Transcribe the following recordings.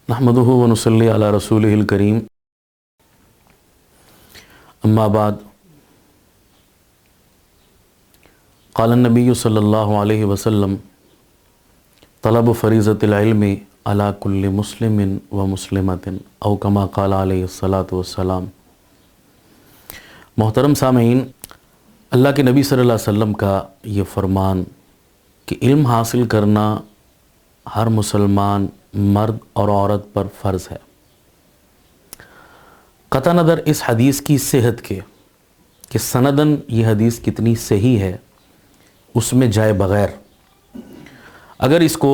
नहमदुहु व नुसल्ली अला रसूलिहिल करीम। अम्मा बाद क़ाल नबी सल्लल्लाहु अलैहि वसल्लम तलब फ़रीज़तिल इल्मि अला कुल्लि मुस्लिमिन व मुस्लिमतिन औ कमा क़ाल अलैहिस्सलातु वस्सलाम। मोहतरम सामीन, अल्लाह के नबी सल्लल्लाहु अलैहि वसल्लम का ये फ़रमान कि इल्म हासिल करना हर मुसलमान मर्द और औरत पर फ़र्ज़ है। क़ता नज़र इस हदीस की सेहत के कि सनदन ये हदीस कितनी सही है उसमें जाए बग़ैर अगर इसको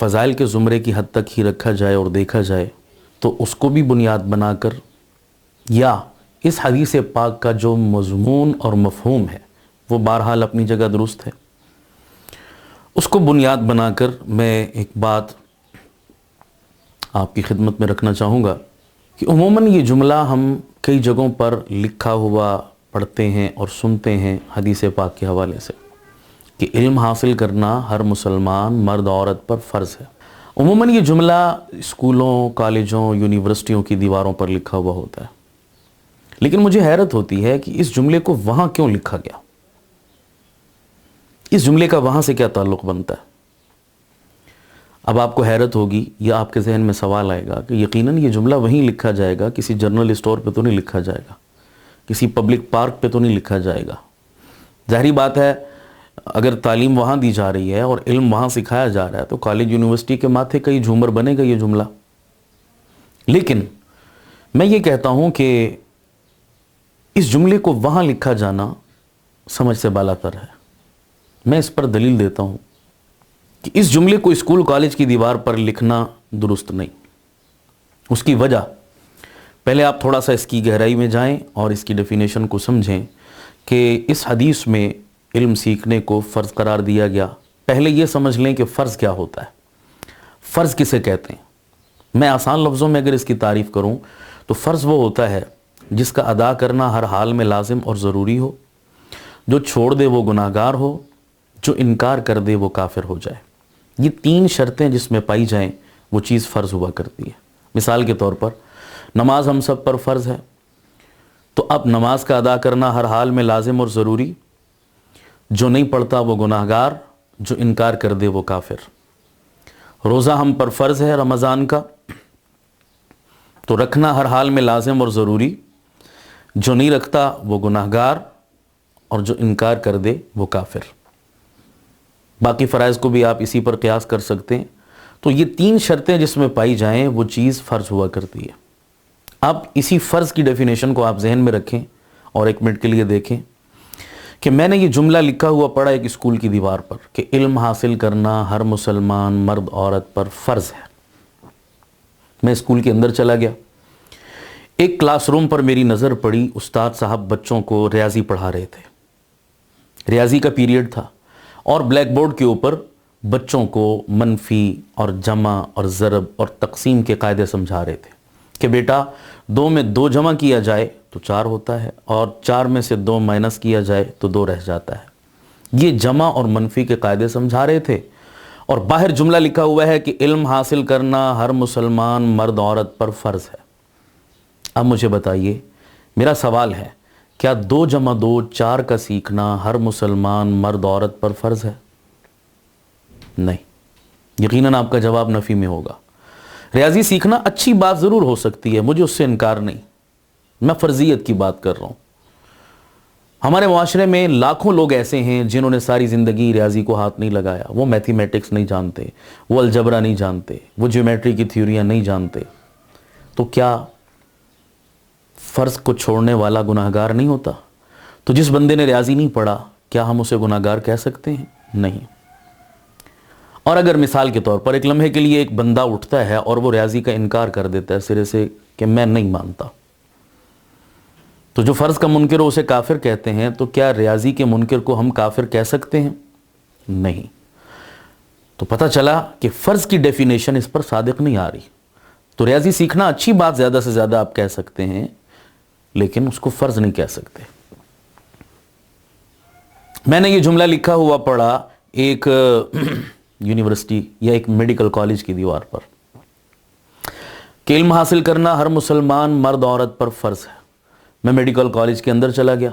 फ़ज़ाइल के ज़ुमरे की हद तक ही रखा जाए और देखा जाए तो उसको भी बुनियाद बनाकर या इस हदीस पाक का जो मज़मून और मफ़हूम है वो बहरहाल अपनी जगह दुरुस्त है, उसको बुनियाद बनाकर मैं एक बात आपकी खिदमत में रखना चाहूँगा कि उमूमन ये जुमला हम कई जगहों पर लिखा हुआ पढ़ते हैं और सुनते हैं हदीस पाक के हवाले से कि इल्म हासिल करना हर मुसलमान मर्द औरत पर फ़र्ज़ है। उमूमन ये जुमला स्कूलों, कॉलेजों, यूनिवर्सिटियों की दीवारों पर लिखा हुआ होता है, लेकिन मुझे हैरत होती है कि इस जुमले को वहाँ क्यों लिखा गया, इस जुमले का वहाँ से क्या ताल्लुक़ बनता है। अब आपको हैरत होगी या आपके जहन में सवाल आएगा कि यकीनन ये जुमला वहीं लिखा जाएगा, किसी जनरल स्टोर पे तो नहीं लिखा जाएगा, किसी पब्लिक पार्क पे तो नहीं लिखा जाएगा। ज़ाहिरी बात है, अगर तालीम वहाँ दी जा रही है और इल्म वहाँ सिखाया जा रहा है तो कॉलेज यूनिवर्सिटी के माथे कई झूमर बनेगा ये जुमला। लेकिन मैं ये कहता हूँ कि इस जुमले को वहाँ लिखा जाना समझ से बालातर है। मैं इस पर दलील देता हूँ कि इस जुमले को स्कूल कॉलेज की दीवार पर लिखना दुरुस्त नहीं। उसकी वजह, पहले आप थोड़ा सा इसकी गहराई में जाएं और इसकी डेफिनेशन को समझें कि इस हदीस में इल्म सीखने को फ़र्ज़ करार दिया गया। पहले ये समझ लें कि फ़र्ज़ क्या होता है, फ़र्ज़ किसे कहते हैं। मैं आसान लफ्ज़ों में अगर इसकी तारीफ़ करूं तो फ़र्ज़ वो होता है जिसका अदा करना हर हाल में लाजिम और ज़रूरी हो, जो छोड़ दे वो गुनाहगार हो, जो इनकार कर दे वो काफिर हो जाए। ये तीन शर्तें जिसमें पाई जाएं वो चीज़ फ़र्ज़ हुआ करती है। मिसाल के तौर पर नमाज हम सब पर फ़र्ज़ है, तो अब नमाज का अदा करना हर हाल में लाजिम और ज़रूरी, जो नहीं पढ़ता वो गुनाहगार, जो इनकार कर दे वो काफिर। रोज़ा हम पर फ़र्ज़ है रमज़ान का, तो रखना हर हाल में लाजिम और ज़रूरी, जो नहीं रखता वो गुनाहगार और जो इनकार कर दे वो काफिर। बाकी फ़राइज़ को भी आप इसी पर क़यास कर सकते हैं। तो ये तीन शर्तें जिसमें पाई जाएं वो चीज़ फ़र्ज़ हुआ करती है। अब इसी फ़र्ज़ की डेफिनेशन को आप जहन में रखें और एक मिनट के लिए देखें कि मैंने ये जुमला लिखा हुआ पढ़ा एक स्कूल की दीवार पर कि इल्म हासिल करना हर मुसलमान मर्द औरत पर फ़र्ज़ है। मैं स्कूल के अंदर चला गया, एक क्लासरूम पर मेरी नज़र पड़ी। उस्ताद साहब बच्चों को रियाज़ी पढ़ा रहे थे, रियाज़ी का पीरियड था और ब्लैक बोर्ड के ऊपर बच्चों को मनफ़ी और जमा और ज़रब और तक़सीम के कायदे समझा रहे थे कि बेटा 2 में 2 जमा किया जाए तो 4 होता है और 4 में से 2 माइनस किया जाए तो 2 रह जाता है। ये जमा और मनफ़ी के कायदे समझा रहे थे और बाहर जुमला लिखा हुआ है कि इल्म हासिल करना हर मुसलमान मर्द औरत पर फ़र्ज़ है। अब मुझे बताइए, मेरा सवाल है, क्या 2 जमा 2 4 का सीखना हर मुसलमान मर्द औरत पर फ़र्ज़ है? नहीं। यकीनन आपका जवाब नफ़ी में होगा। रियाज़ी सीखना अच्छी बात ज़रूर हो सकती है, मुझे उससे इनकार नहीं, मैं फ़र्ज़ियत की बात कर रहा हूँ। हमारे माशरे में लाखों लोग ऐसे हैं जिन्होंने सारी ज़िंदगी रियाज़ी को हाथ नहीं लगाया। वो मैथमेटिक्स नहीं जानते, वो अलजबरा नहीं जानते, वो ज्योमेट्री की थ्योरियाँ नहीं जानते। तो क्या फ़र्ज़ को छोड़ने वाला गुनाहगार नहीं होता? तो जिस बंदे ने रियाज़ी नहीं पढ़ा, क्या हम उसे गुनाहगार कह सकते हैं? नहीं। और अगर मिसाल के तौर पर एक लम्हे के लिए एक बंदा उठता है और वो रियाज़ी का इनकार कर देता है सिरे से कि मैं नहीं मानता, तो जो फ़र्ज़ का मुनकिर हो उसे काफिर कहते हैं, तो क्या रियाज़ी के मुनकिर को हम काफिर कह सकते हैं? नहीं। तो पता चला कि फ़र्ज़ की डेफिनेशन इस पर सादिक नहीं आ रही। तो रियाज़ी सीखना अच्छी बात ज़्यादा से ज़्यादा आप कह सकते हैं, लेकिन उसको फ़र्ज़ नहीं कह सकते। मैंने ये जुमला लिखा हुआ पढ़ा एक यूनिवर्सिटी या एक मेडिकल कॉलेज की दीवार पर। کہ علم حاصل کرنا ہر مسلمان مرد عورت پر فرض ہے۔ میں میڈیکل کالج کے اندر چلا گیا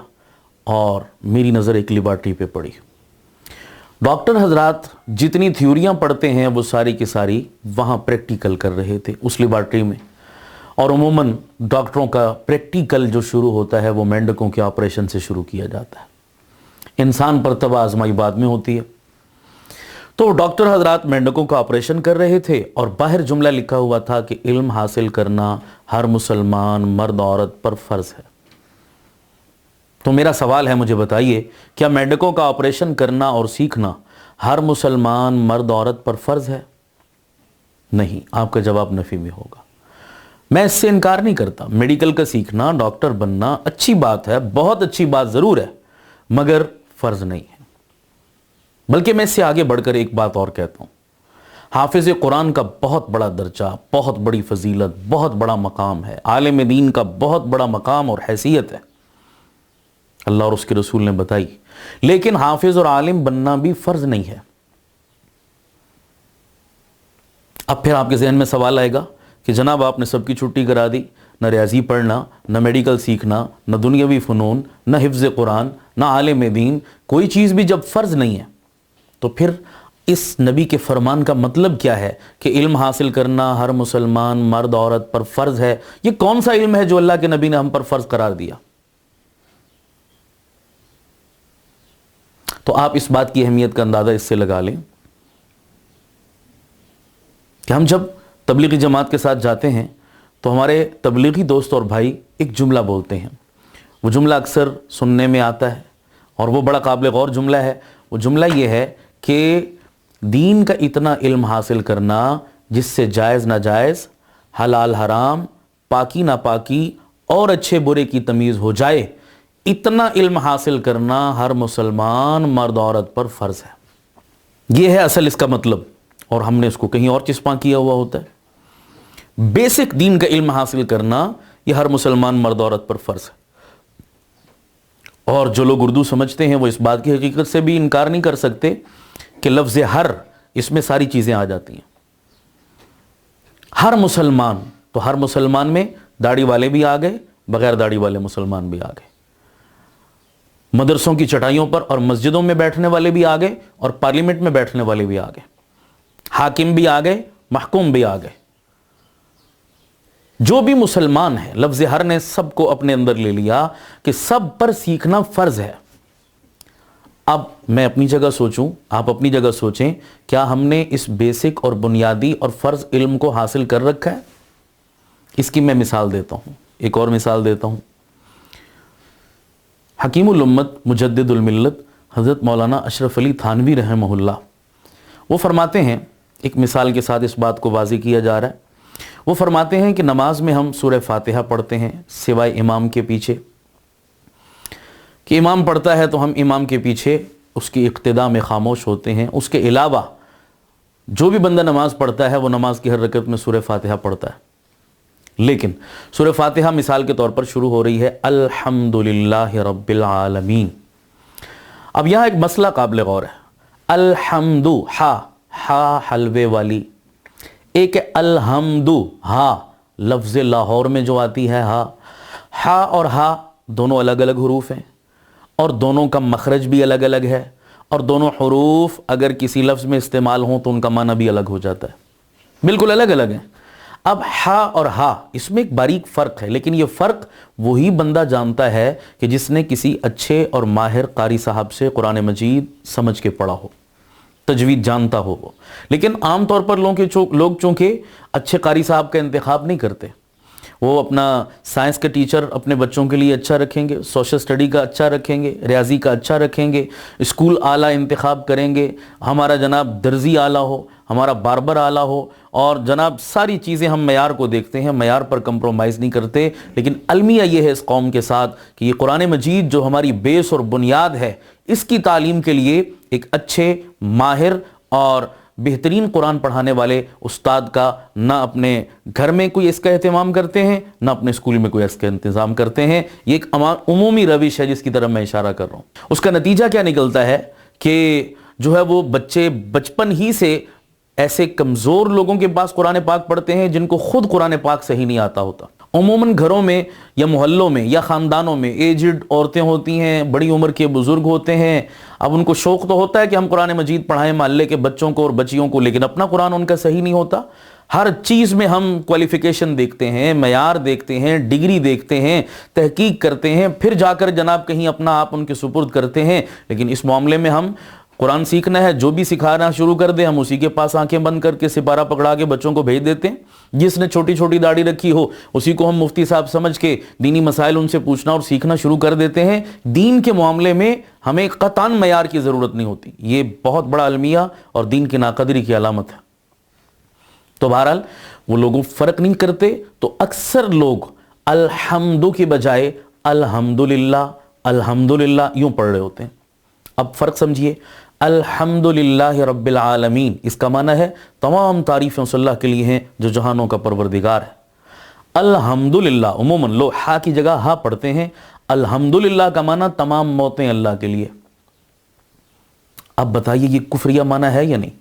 اور میری نظر ایک لیبارٹری پہ پڑی۔ ڈاکٹر حضرات جتنی تھیوریاں پڑھتے ہیں وہ ساری کی ساری وہاں پریکٹیکل کر رہے تھے اس لیبارٹری میں، اور عموماً ڈاکٹروں کا پریکٹیکل جو شروع ہوتا ہے وہ مینڈکوں کے آپریشن سے شروع کیا جاتا ہے۔ انسان پر تب آزمائی بعد میں ہوتی ہے۔ تو ڈاکٹر حضرات مینڈکوں کا آپریشن کر رہے تھے اور باہر جملہ لکھا ہوا تھا کہ علم حاصل کرنا ہر مسلمان مرد عورت پر فرض ہے۔ تو میرا سوال ہے، مجھے بتائیے، کیا مینڈکوں کا آپریشن کرنا اور سیکھنا ہر مسلمان مرد عورت پر فرض ہے؟ نہیں، آپ کا جواب نفی میں ہوگا۔ میں اس سے انکار نہیں کرتا، میڈیکل کا سیکھنا، ڈاکٹر بننا اچھی بات ہے، بہت اچھی بات ضرور ہے، مگر فرض نہیں ہے۔ بلکہ میں اس سے آگے بڑھ کر ایک بات اور کہتا ہوں، حافظ قرآن کا بہت بڑا درجہ، بہت بڑی فضیلت، بہت بڑا مقام ہے، عالم دین کا بہت بڑا مقام اور حیثیت ہے، اللہ اور اس کے رسول نے بتائی، لیکن حافظ اور عالم بننا بھی فرض نہیں ہے۔ اب پھر آپ کے ذہن میں سوال آئے گا کہ جناب آپ نے سب کی چھٹی کرا دی، نہ ریاضی پڑھنا، نہ میڈیکل سیکھنا، نہ دنیاوی فنون، نہ حفظ قرآن، نہ عالم دین، کوئی چیز بھی جب فرض نہیں ہے تو پھر اس نبی کے فرمان کا مطلب کیا ہے کہ علم حاصل کرنا ہر مسلمان مرد عورت پر فرض ہے؟ یہ کون سا علم ہے جو اللہ کے نبی نے ہم پر فرض قرار دیا؟ تو آپ اس بات کی اہمیت کا اندازہ اس سے لگا لیں کہ ہم جب تبلیغی جماعت کے ساتھ جاتے ہیں تو ہمارے تبلیغی دوست اور بھائی ایک جملہ بولتے ہیں، وہ جملہ اکثر سننے میں آتا ہے اور وہ بڑا قابل غور جملہ ہے۔ وہ جملہ یہ ہے کہ دین کا اتنا علم حاصل کرنا جس سے جائز ناجائز، حلال حرام، پاکی ناپاکی اور اچھے برے کی تمیز ہو جائے، اتنا علم حاصل کرنا ہر مسلمان مرد عورت پر فرض ہے۔ یہ ہے اصل اس کا مطلب، اور ہم نے اس کو کہیں اور چسپاں کیا ہوا ہوتا ہے۔ بیسک دین کا علم حاصل کرنا یہ ہر مسلمان مرد عورت پر فرض ہے۔ اور جو لوگ اردو سمجھتے ہیں وہ اس بات کی حقیقت سے بھی انکار نہیں کر سکتے کہ لفظ ہر، اس میں ساری چیزیں آ جاتی ہیں۔ ہر مسلمان، تو ہر مسلمان میں داڑھی والے بھی آ گئے، بغیر داڑھی والے مسلمان بھی آ گئے، مدرسوں کی چٹائیوں پر اور مسجدوں میں بیٹھنے والے بھی آ گئے اور پارلیمنٹ میں بیٹھنے والے بھی آ گئے، حاکم بھی آ گئے، محکوم بھی آ گئے۔ جو بھی مسلمان ہے، لفظ ہر نے سب کو اپنے اندر لے لیا کہ سب پر سیکھنا فرض ہے۔ اب میں اپنی جگہ سوچوں، آپ اپنی جگہ سوچیں، کیا ہم نے اس بیسک اور بنیادی اور فرض علم کو حاصل کر رکھا ہے؟ اس کی میں مثال دیتا ہوں، ایک اور مثال دیتا ہوں۔ حکیم الامت مجدد الملت حضرت مولانا اشرف علی تھانوی رحمہ اللہ، وہ فرماتے ہیں، ایک مثال کے ساتھ اس بات کو واضح کیا جا رہا ہے، وہ فرماتے ہیں کہ نماز میں ہم سورہ فاتحہ پڑھتے ہیں سوائے امام کے پیچھے، کہ امام پڑھتا ہے تو ہم امام کے پیچھے اس کی اقتداء میں خاموش ہوتے ہیں۔ اس کے علاوہ جو بھی بندہ نماز پڑھتا ہے وہ نماز کی ہر رکعت میں سورہ فاتحہ پڑھتا ہے، لیکن سورہ فاتحہ مثال کے طور پر شروع ہو رہی ہے الحمدللہ رب العالمین۔ اب یہاں ایک مسئلہ قابل غور ہے، الحمد، ہا حلوے والی، ایک الحمد ہا لفظ لاہور میں جو آتی ہے ہا اور ہا دونوں الگ الگ حروف ہیں اور دونوں کا مخرج بھی الگ الگ ہے، اور دونوں حروف اگر کسی لفظ میں استعمال ہوں تو ان کا معنی بھی الگ ہو جاتا ہے، بالکل الگ الگ ہیں۔ اب ہا اور ہا اس میں ایک باریک فرق ہے، لیکن یہ فرق وہی بندہ جانتا ہے کہ جس نے کسی اچھے اور ماہر قاری صاحب سے قرآن مجید سمجھ کے پڑھا ہو، تجوید جانتا ہو وہ۔ لیکن عام طور پر لوگ چونکہ اچھے قاری صاحب کا انتخاب نہیں کرتے، وہ اپنا سائنس کا ٹیچر اپنے بچوں کے لیے اچھا رکھیں گے، سوشل سٹڈی کا اچھا رکھیں گے، ریاضی کا اچھا رکھیں گے، اسکول اعلیٰ انتخاب کریں گے، ہمارا جناب درزی اعلیٰ ہو، ہمارا باربر اعلیٰ ہو، اور جناب ساری چیزیں ہم معیار کو دیکھتے ہیں، معیار پر کمپرومائز نہیں کرتے۔ لیکن المیہ یہ ہے اس قوم کے ساتھ کہ یہ قرآن مجید جو ہماری بیس اور بنیاد ہے، اس کی تعلیم کے لیے ایک اچھے ماہر اور بہترین قرآن پڑھانے والے استاد کا نہ اپنے گھر میں کوئی اس کا اہتمام کرتے ہیں، نہ اپنے اسکول میں کوئی اس کا انتظام کرتے ہیں۔ یہ ایک عمومی روش ہے جس کی طرف میں اشارہ کر رہا ہوں۔ اس کا نتیجہ کیا نکلتا ہے کہ جو ہے وہ بچے بچپن ہی سے ऐसे कमज़ोर लोगों के पास कुरान पाक पढ़ते हैं जिनको खुद कुरान पाक सही नहीं आता होता। उमूमन घरों में या मोहल्लों में या ख़ानदानों में एजड औरतें होती हैं, बड़ी उम्र के बुज़ुर्ग होते हैं। अब उनको शौक़ तो होता है कि हम कुरान मजीद पढ़ाएं मोहल्ले के बच्चों को और बच्चियों को, लेकिन अपना कुरान उनका सही नहीं होता। हर चीज़ में हम क्वालिफ़िकेशन देखते हैं, मयार देखते हैं, डिग्री देखते हैं, तहकीक करते हैं, फिर जाकर जनाब कहीं अपना आप उनके सुपुर्द करते हैं। लेकिन इस मामले में हम कुरान सीखना है, जो भी सिखाना शुरू कर दे हम उसी के पास आंखें बंद करके सिपारा पकड़ा के बच्चों को भेज देते हैं। जिसने छोटी छोटी दाढ़ी रखी हो उसी को हम मुफ्ती साहब समझ के दीनी मसाइल उनसे पूछना और सीखना शुरू कर देते हैं। दीन के मामले में हमें कतान मयार की ज़रूरत नहीं होती। ये बहुत बड़ा अलमिया और दीन की नाकदरी की अलामत है। तो बहरहाल वो लोग फ़र्क नहीं करते, तो अक्सर लोग अल्हम्दु की बजाय अल्हम्दुलिल्लाह अल्हम्दुलिल्लाह यूं पढ़ रहे होते हैं। अब फ़र्क समझिए, अल्हम्दुलिल्लाह रब्बिल आलमीन इसका माना है तमाम तारीफ़ें उस अल्लाह के लिए हैं जो जहानों का परवरदिगार है। अल्हम्दुलिल्लाह उमूमन लोग हा की जगह हा पढ़ते हैं। अल्हम्दुलिल्लाह का माना तमाम मौतें अल्लाह के लिए। अब बताइए ये कुफ्रिया माना है या नहीं?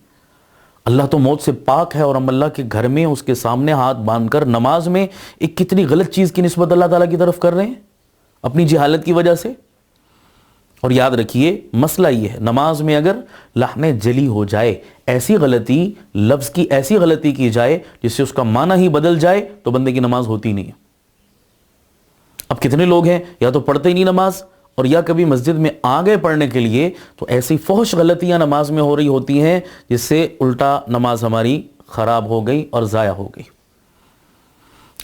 अल्लाह तो मौत से पाक है और हम अल्लाह के घर में उसके सामने हाथ बांधकर नमाज में एक कितनी गलत चीज़ की निस्बत अल्लाह ताला की तरफ कर रहे हैं अपनी जहालत की वजह से। और याद रखिए मसला ये है, नमाज में अगर लहने जली हो जाए, ऐसी गलती लफ्ज़ की ऐसी गलती की जाए जिससे उसका माना ही बदल जाए, तो बंदे की नमाज होती नहीं है। अब कितने लोग हैं या तो पढ़ते ही नहीं नमाज, और या कभी मस्जिद में आ गए पढ़ने के लिए तो ऐसी फहश गलतियां नमाज में हो रही होती हैं जिससे उल्टा नमाज हमारी ख़राब हो गई और ज़ाया हो गई।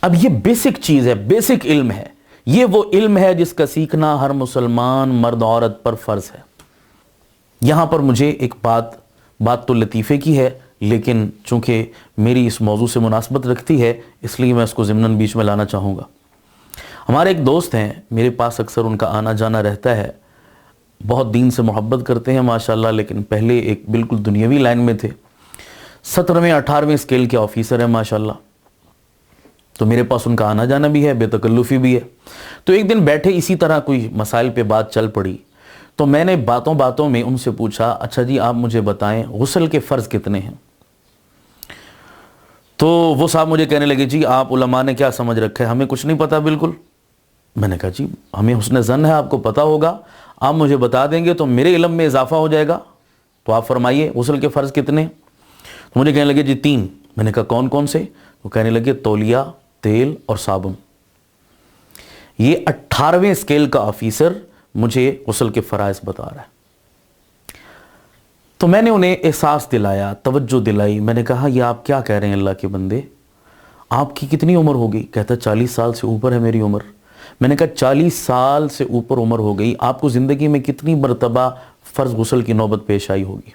अब ये बेसिक चीज़ है, बेसिक इल्म है। ये वो इल्म है जिसका सीखना हर मुसलमान मर्द औरत पर फ़र्ज़ है। यहाँ पर मुझे एक बात तो लतीफ़े की है, लेकिन चूँकि मेरी इस मौजू से मुनासबत रखती है इसलिए मैं उसको ज़िम्नन बीच में लाना चाहूँगा। हमारे एक दोस्त हैं, मेरे पास अक्सर उनका आना जाना रहता है। बहुत दीन से मोहब्बत करते हैं माशाल्लाह, लेकिन पहले एक बिल्कुल दुनियावी लाइन में थे। 17वें 18वें स्केल के ऑफिसर हैं माशाल्लाह। तो मेरे पास उनका आना जाना भी है, बेतकल्लुफ़ी भी है। तो एक दिन बैठे इसी तरह कोई मसाइल पे बात चल पड़ी, तो मैंने बातों बातों में उनसे पूछा, अच्छा जी आप मुझे बताएं गुस्ल के फ़र्ज़ कितने हैं? तो वो साहब मुझे कहने लगे, जी आप उलमा ने क्या समझ रखा है, हमें कुछ नहीं पता बिल्कुल। मैंने कहा जी हमें हुस्न ज़न है आपको पता होगा, आप मुझे बता देंगे तो मेरे इल्म में इजाफा हो जाएगा। तो आप फरमाइए गुस्ल के फ़र्ज़ कितने? तो मुझे कहने लगे जी 3। मैंने कहा कौन कौन से? तो कहने लगे तौलिया, तेल और साबुन। ये 18वें स्केल का ऑफिसर मुझे गुस्ल के फ़राइज़ बता रहा है। तो मैंने उन्हें एहसास दिलाया, तवज्जो दिलाई। मैंने कहा ये आप क्या कह रहे हैं अल्लाह के बंदे, आपकी कितनी उम्र होगी? कहता 40 साल से ऊपर है मेरी उम्र। मैंने कहा 40 साल से ऊपर उम्र हो गई, आपको ज़िंदगी में कितनी मरतबा फ़र्ज़ गुस्ल की नौबत पेश आई होगी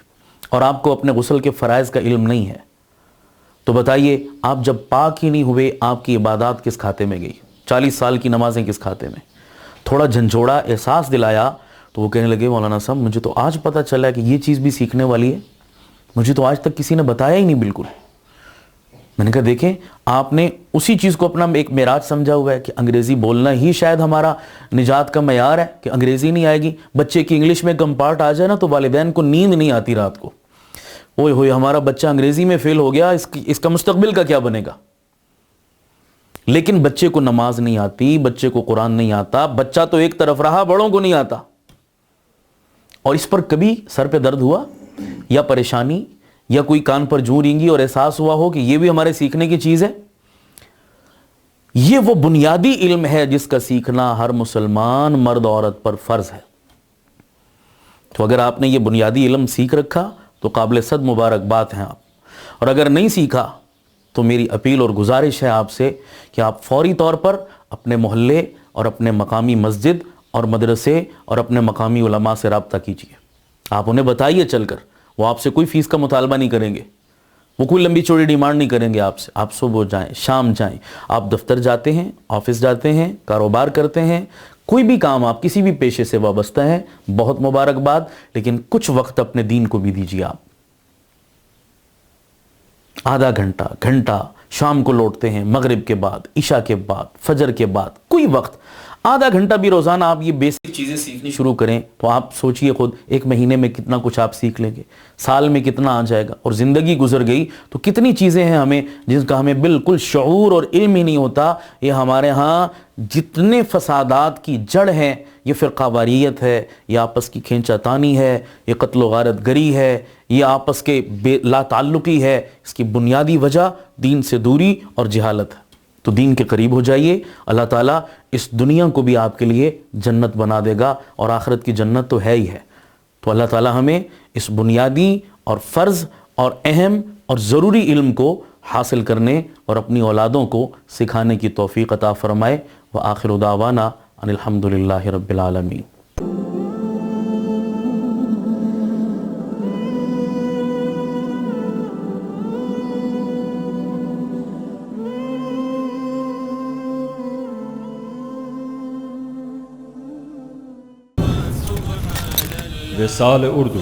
और आपको अपने गुस्ल के फ़राइज़ का इल्म नहीं है? तो बताइए आप जब पाक ही नहीं हुए आपकी इबादत किस खाते में गई? 40 साल की नमाजें किस खाते में? थोड़ा झंझोड़ा, एहसास दिलाया तो वो कहने लगे मौलाना साहब मुझे तो आज पता चला कि ये चीज़ भी सीखने वाली है, मुझे तो आज तक किसी ने बताया ही नहीं बिल्कुल। मैंने कहा देखें आपने उसी चीज़ को अपना एक मेराज समझा हुआ है कि अंग्रेज़ी बोलना ही शायद हमारा निजात का मयार है, कि अंग्रेज़ी नहीं आएगी, बच्चे की इंग्लिश में कम पार्ट आ जाए ना तो वालिदैन को नींद नहीं आती रात को। ओए होए हमारा बच्चा अंग्रेज़ी में फ़ेल हो गया, इसका मुस्तकबिल का क्या बनेगा? लेकिन बच्चे को नमाज नहीं आती, बच्चे को कुरान नहीं आता, बच्चा तो एक तरफ रहा, बड़ों को नहीं आता। और इस पर कभी सर पे दर्द हुआ या परेशानी या कोई कान पर जूं रेंगी और एहसास हुआ हो कि ये भी हमारे सीखने की चीज़ है? ये वो बुनियादी इल्म है जिसका सीखना हर मुसलमान मर्द औरत पर फ़र्ज़ है। तो अगर आपने ये बुनियादी इल्म सीख रखा तो काबिल सद मुबारकबाद हैं आप, और अगर नहीं सीखा तो मेरी अपील और गुजारिश है आपसे कि आप फौरी तौर पर अपने मोहल्ले और अपने मकामी मस्जिद और मदरसे और अपने मकामी उलमा से रब्ता कीजिए। आप उन्हें बताइए चलकर, वो आपसे कोई फ़ीस का मुतालबा नहीं करेंगे, वो कोई लंबी चौड़ी डिमांड नहीं करेंगे आपसे। आप सुबह जाएं, शाम जाएं, आप दफ्तर जाते हैं, ऑफिस जाते हैं, कारोबार करते हैं, कोई भी काम आप किसी भी पेशे से वाबस्ता हैं, बहुत मुबारकबाद, लेकिन कुछ वक्त अपने दीन को भी दीजिए। आप आधा घंटा शाम को लौटते हैं, मगरिब के बाद, इशा के बाद, फजर के बाद, कोई वक्त آدھا گھنٹہ بھی روزانہ آپ یہ بیسک چیزیں سیکھنی شروع کریں تو آپ سوچئے خود ایک مہینے میں کتنا کچھ آپ سیکھ لیں گے، سال میں کتنا آ جائے گا، اور زندگی گزر گئی تو کتنی چیزیں ہیں ہمیں جن کا ہمیں بالکل شعور اور علم ہی نہیں ہوتا۔ یہ ہمارے ہاں جتنے فسادات کی جڑ ہیں، یہ فرقہ واریت ہے، یہ آپس کی کھینچا تانی ہے، یہ قتل و غارت گری ہے، یہ آپس کے لا تعلقی ہے، اس کی بنیادی وجہ دین سے دوری اور جہالت ہے۔ تو دین کے قریب ہو جائیے، اللہ تعالیٰ اس دنیا کو بھی آپ کے لیے جنت بنا دے گا، اور آخرت کی جنت تو ہے ہی ہے۔ تو اللہ تعالیٰ ہمیں اس بنیادی اور فرض اور اہم اور ضروری علم کو حاصل کرنے اور اپنی اولادوں کو سکھانے کی توفیق عطا فرمائے۔ وآخر دعوانا ان الحمد للہ رب العالمین۔ وصال اردو